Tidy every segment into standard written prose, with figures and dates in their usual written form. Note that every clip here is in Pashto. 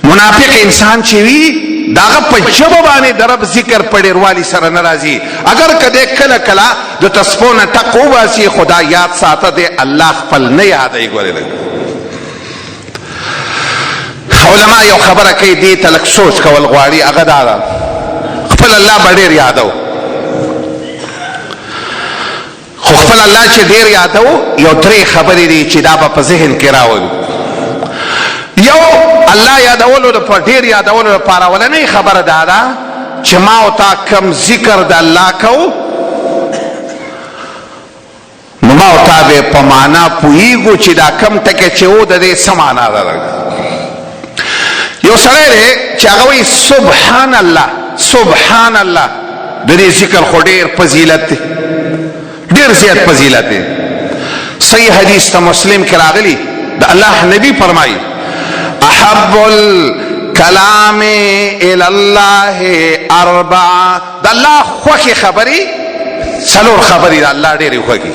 منافق انسان چې وي داغه په ژبه باندې د رب ذکر په ډېروالي سره نه راځي. اگر کده کله کله د تسبیح نه ټک وباسي خدا یاد ساته دی الله خپل نه یادوي. ګورې علما یو خبره کوي دې ته لږ سوچ کول غواړي، هغه دا ده خپل الله به ډېر یادو، خو خپل الله چې ډېر یادو یو درې خبرې دي چې دا به په ذهن کې راولي. یو الله یادولو د ډېر یادولو لپاره ولنۍ خبره دا ده چې ما او تا کم ذکر د الله کوو نو ما او تا به په معنا پوهیږو چې دا کم ټکی چې و د دې څه معنا ده. یو سړی دی چې هغه وایي سبحان الله سبحان الله، د دې ذکر خو ډېر فضیلت دی، ډېر زیات فضیلت دی. صحیح حدیث ته مسلم کې راغلی د الله نبی فرمایي احب الکلام الی الله اربع، د الله خوښې خبرې څلور خبرې د الله ډېرې خوښې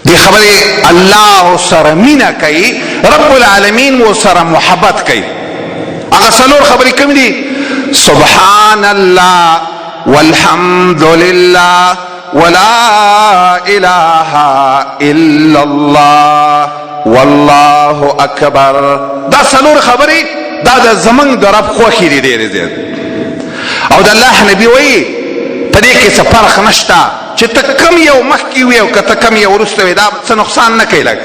دې خبرې الله سره مینه کوي، رب العالمین و سره محبت کوي. هغه څلور خبرې کوم دي؟ سبحان الله والحمد لله ولا اله الا الله والله اکبر. دا څلور خبرې دا د زمونږ د رب خوښې دي ډېرې زیات. او د الله نبي وایي په دې کې څه فرق نشته چې ته کم یو مخکې وي او که ته کم یو وروسته وي، دا څه نقصان نه کوي. لږ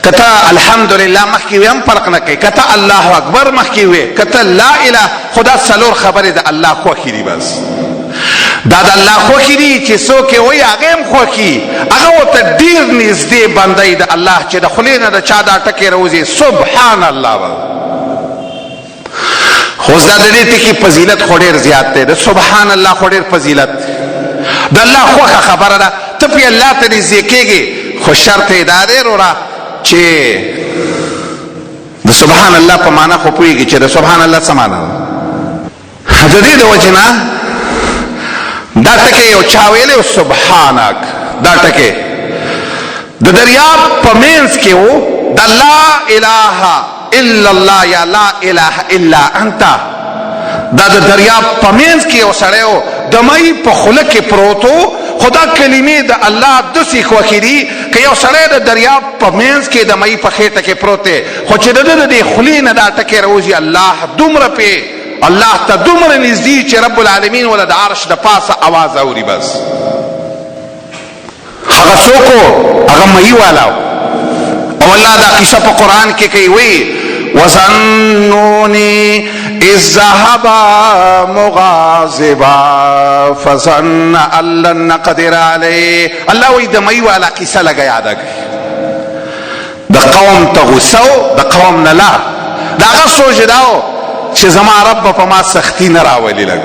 که ته الحمدلله مخکې وي هم فرق نه کوي، که ته الله اکبر مخکې وي، که ته لا اله، خو دا څلور خبرې د الله خوښې دي. بس دا د الله خوښې دي چې څوک یې وایي هغه هم خوښي، هغه ورته ډېر نږدې بندی د الله چې د خولې نه د چا دا ټکې راوځي سبحان الله به. خو دا د دې ټکي فضیلت خو ډېر زیات دی، د سبحان الله خو ډېر فضیلت دی، د الله خوښه خبره ده. ته پرې الله ته نږدې کېږې، خو شرط یې دا دی وروره چې د سبحان الله په معنا خو پوهېږي چې د سبحان الله څه معنا ده. د دې د وجې نه دا ټکی یو چا ویلی سبحانک، دا ټکی د دریاب په منځ کې و د لا اله الا الله یا لا اله الا انت، دا د دریاب په منځ کې یو سړی و د مۍ په خوله کې پروت و، خو دا کلمې د الله داسې خوښې دي که یو سړی د دریاب په منځ کې د مۍ په خېټه کې پروت دی، خو چې د ده د دې خولې نه دا ټکی راوځي الله دومره پې الله ته دومره نږدې چې رب العالمین ولا د عرش د پاسه اواز اوري. بس هغه څوک هغه مئی والا او الله دا قصه په قرآن کې کوي وی وظنوني اذ ذهب مغاضبا فظن ان لن نقدر علیه. الله وی د مئی والا قصه لګا یاد کړي، د قوم ته غوسه د قوم نه لا دا هغه سوچ داو چې زما رب په ما سختی نه راولي، لږ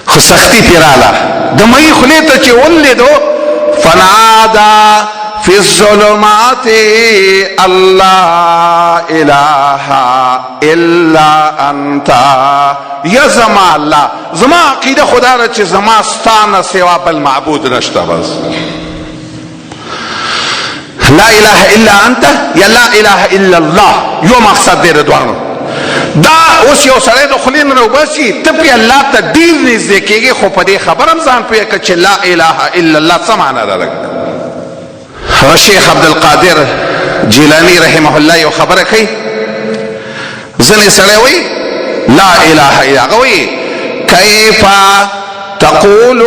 خو سختی پې راله. د مۍ خولې ته چې ولیدو فنادا فی الظلمات الله اله الا انت، یا زما الله زما عقیده خدا ده چې زما ستا نه سوا بل معبود نشته. بس لا اله الا انت یا لا اله الا الله یو مقصد دی د دوانو. دا اوس یو سړی د خولې نه راوباسي، ته پرې الله ته ډېر نږدې کېږي، خو په دې خبره هم ځان پوهه کړه چې لا اله الا الله څه معنا ده. لږ شیخ عبدالقادر جیلانی رحمه الله یو خبره کوي، ځینې سړی وایي لا اله الا، هغه وایي کیف تقول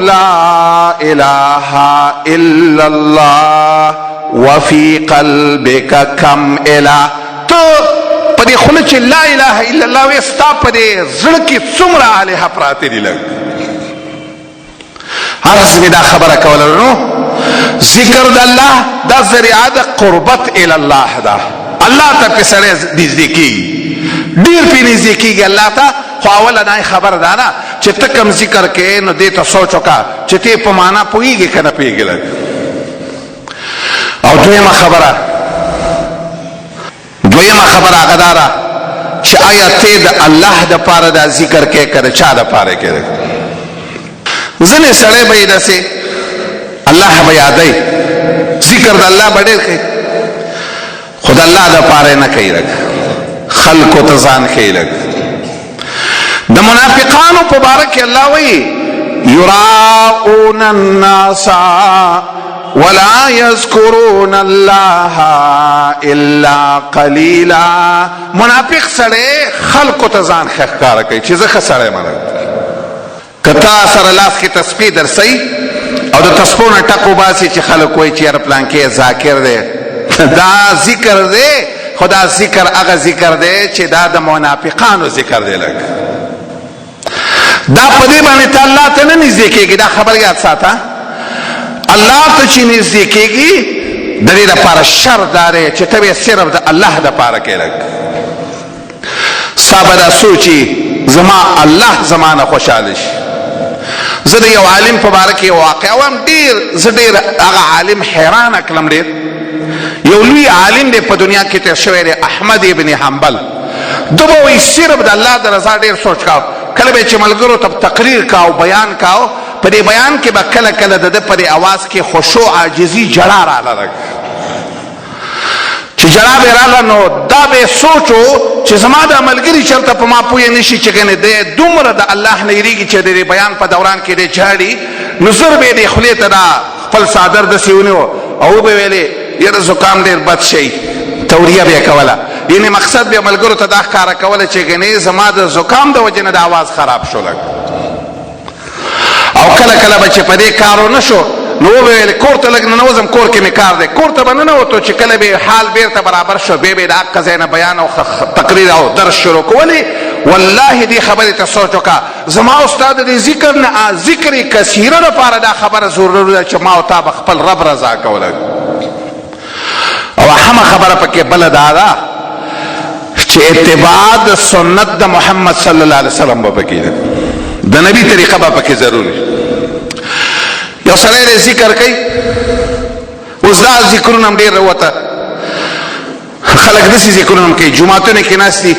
لا اله الا الله وفي قلبك كم اله. تو په دې خوله چې لا اله الا الله وایې ستا په دې زړه کې څومره الهه پراته دي. لږ هر څه دا خبره کوله نو ذکر د الله دا ذریعه د قربت الی الله ده. الله ته په سړی نږدې کېږي، ډېر پې نږدې کېږي الله ته. خو اوله دا خبره ده نه چې ته کوم ذکر کوې نو دې ته سوچ وکړه چې ته په معنا پوهېږې که نه پوهېږې. لږ او دویمه خبره هغه دا ده چې آیا ته د الله دپاره دا ذکر کوې که د چا دپاره کوې. ځینې سړی به یې داسې الله به یادوي، ذکر د الله به ډېر کوي، خود الله د پاره نه کوي لګ خلقو ته ځان کوي لګ د منافقانو په باره کې الله وایي یراؤون الناس ولا يذكرون الله الا قليلا. منافق سړی خلقو ته ځان ښکاره کوي چې زه ښه سړی یم. کتا سره لاس کې تسبیح درسئ او د تسبیح نه ټک وباسي چې خلک وایي چې یاره پلانکی ذاکر دی دا ذکر دی خو دا ذکر هغه ذکر دی چې دا د منافقانو ذکر دی. لږ دا په دې باندې ته الله ته نه نږدې کېږي. دا خبر یاد ساته الله ته چې نږدې کېږي د دې دپاره شر دا دی چې ته به صرف د الله دپاره کې لږ ستا به دا سوچي زما الله زما نه خوشحاله شي. زه د یو عالم په باره کې یو واقعه وایم زه ډېر هغه عالم حیرانه کړم. ډېر یو لوی عالم دی په دنیا کې تېر شوی دی احمد ابن حنبل. ده به وایي صرف د الله د رضا ډېر سوچ کاو. کله به چې ملګرو ته تقریر کاو بیان کاو په دې بیان کې به کله کله د ده په دې اواز کې خشوع عاجزي جړا راغله. چې جړا به راغله نو دا به سوچو چې زما دا ملګري چېرته په ما پوه نشي چې ګنې دی دومره د الله نه یېرېږي چې د دې بیان په دوران کې دی جاړي. نو زر به یې دې خولې ته دا خپل څادر داسې ونیو او وبه ویلې یاره زکام ډېر بد شی توریه به یې کوله. یعنې مقصد به ملګرو ته دا ښکاره کوله چې ګنې زما د زکام د وجې نه د اواز خراب شو لږ. او کله کله به چې په دې کار ونه شو نو وبه ویلې کور ته لږ ننوځم کور کې مې کار دی. کور ته به ننوتو چې کله به حال بیرته برابر شو بیا به یې د حق ځای نه بیان او تقریر او درس شروع کولی. والله دې خبرې ته سوچ وکړه زما او ستا د دې ذکر نه ذکر کثیره لپاره دا خبره ضروري ده چې ما او تا به خپل رب رضا کوله. او اهمه خبره پکې بله دا ده چې اتباع د سنت د محمد صلی الله علیه وسلم به پکې ده. د نبی طریقه به پکې ضروري. یو سړی دی ذکر کوي اوس دا ذکرونه هم ډېر راوته خلک داسې ذکرونه هم کوي جوماتونه کې ناست دي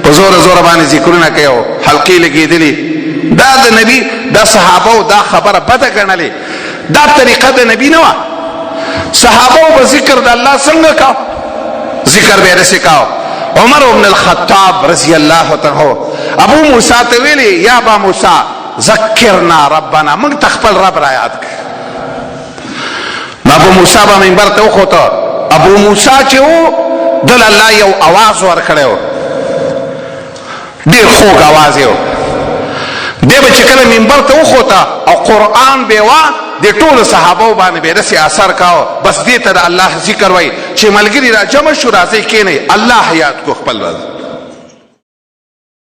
په زوره زوره باندې ذکرونه کوي او حلقې لګېدلي. دا د نبي دا صحابو دا خبره بده ګڼلې. دا طریقه د نبي نه وه. صحابو به ذکر د الله څنګه کاو ذکر به یې داسې کاو. عمر بن الخطاب رضی الله تعالی ابو موسی ته ویلي یا ابا موسی ذکرنا ربنا موږ ته خپل رب را یاد کړه. نو ابو موسی به منبر ته وخوته. ابو موسی چې و دل الله یو اواز ورکړی و ډېر خوږ اواز یې و. دی به چې کله منبر ته وخوته او قرآن به وه د ټولو صحابو باندې به یې داسې اثر کاوه. بس دې ته د الله ذکر وایي چې ملګري را جمع شو راځئ کښېنئ الله یاد کو خپل